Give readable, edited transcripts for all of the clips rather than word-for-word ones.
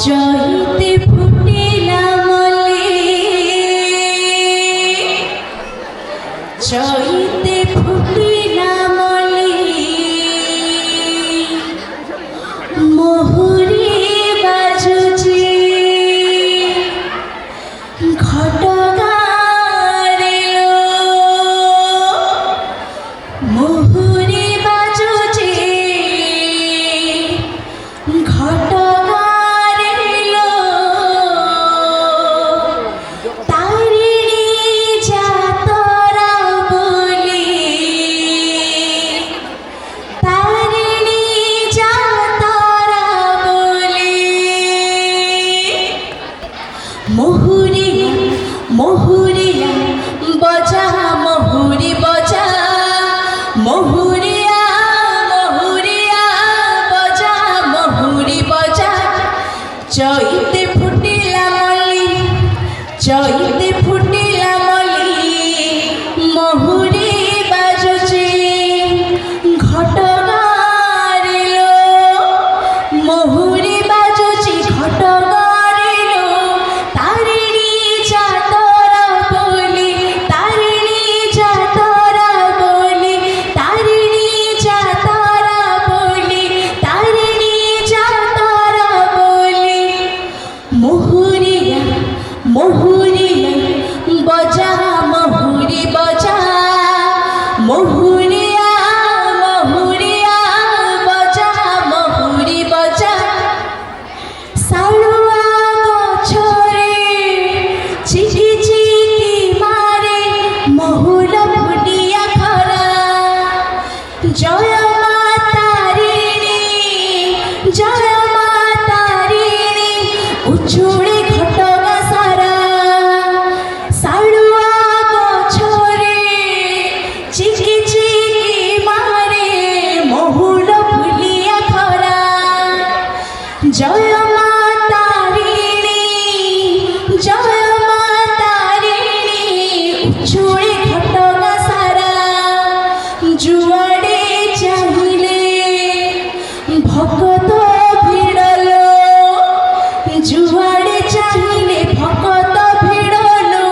চৈতে ফুটিলা মলে, চৈতে ফুটিলা মলে, মহুরী বাজুছে ঘটগার এলো, মহুরী বাজুছে ঘটগার এলো, তারিণী যাতরা বলি, তারিণী যাতরা বলি, মহুরিয়া মহুরিয়া বজা, মহুরি বজা, মহুরিয়া মহুরিয়া বজা, মহুরি বজা। চৈতে ফুটিলা মলি, চৈতে ফুটিলা মলি, মহুরি বাজুছে ঘটগার এলো, মহুরি বাজুছে ঘটগার এলো, তারিণী যাতরা বলি, তারিণী যাতরা বলি, তারিণী যাতরা বলি, তারিণী যাতরা বলি, মহুরিয়া মহুরিয়া বজা, মহুরি বজা, মহুরিয়া মহুরিয়া বজা, মহুরি বজা। সাড়ুয়া গছরে চিঠি চিঠি মারে, মহুল ফুটিয়া খরা, জয় মা তারিণী, জয় মা তারিণী, উছুড়ে ঘটগা সারা। সাড়ুয়া গছরে চিঠি চিঠি মারে, মহুল ফুলিয়া খরা, জয় মা তারিণী, জয় মা তারিণী, উছুড়ে ঘটগা সারা। যুয়াড়ে চাহিলে ভকত ভিড়লো, যুয়াড়ে চাহিলে ভকত ভিড়লো,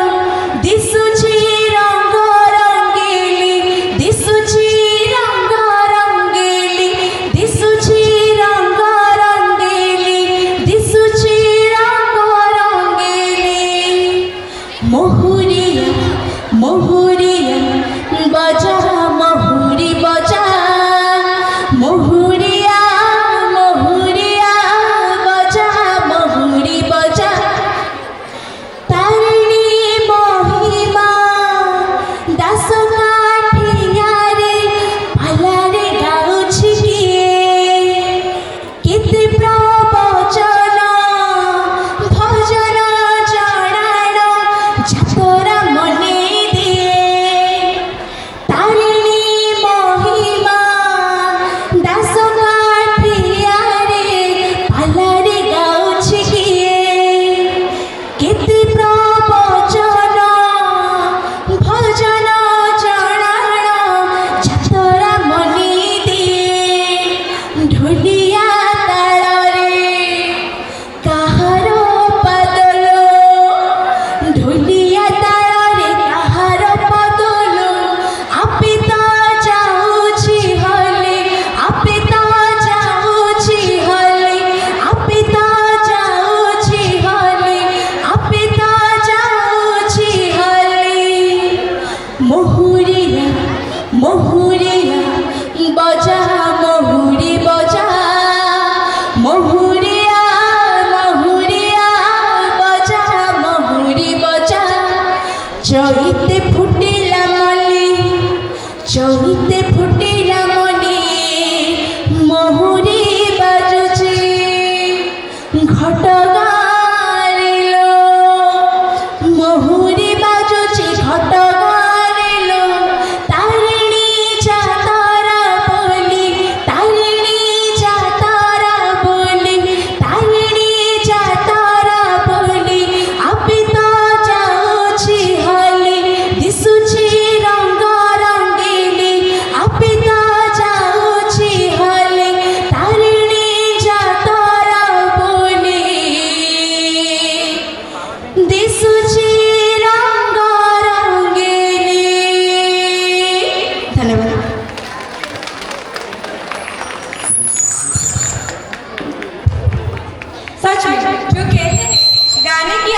দিশুছি রঙ্গ রঙ্গিলি, দিশুছি রঙ্গ রঙ্গিলি, দিশুছি রঙ্গ রঙ্গিলি, দিশুছি রঙ্গ রঙ্গিলি, মহুরিয়া মহুরিয়া বজা, মহুরি বজা, মহুরিয়া মহুরিয়া বজা, মহুরি বজা। তারিণী মহিমা দাস কাঠিয়ারে, পালারে গাউছি কিয়ে, কেতে প্রবচন ভজন জଣାଣ, যাতরা মনে দিয়ে। তারিণী মহিমা দাস কাঠিয়ারে, পালারে গাউছি কিয়ে, কেতে প্রবচন ভজন জଣାଣ, যাতরা মনে দিয়ে। ঢুলিয়া তাଳରେ কাহার পাদল, ঢুলিয়া তাଳରେ কাহার পাদল, আপে তো যাଉଛି হলে, আপে তো যাଉଛି হলে, আপে তো যাଉଛି হলে, আপে তো যাଉଛି হলে, মহুরিয়া মহুরিয়া বজা, মহুরি বজা, মহুরিয়া মহুরিয়া বজা, মহুরি বজা। চৈতে ফুটিলা মলি, চৈতে ফুটিলা মলি, মহুরি বাজুছে ঘটগার এলো, মহুরি বাজুছে ঘটগার এলো, তারিণী যাতরা বলি, তারিণী যাতরা বলি, তারিণী যাতরা বলি, আপে তো যাଉଛି হলে, দিশুছি রঙ্গ রঙ্গিলি, আপে তো যাଉଛି হলে, सच में जो कहते हैं गाने की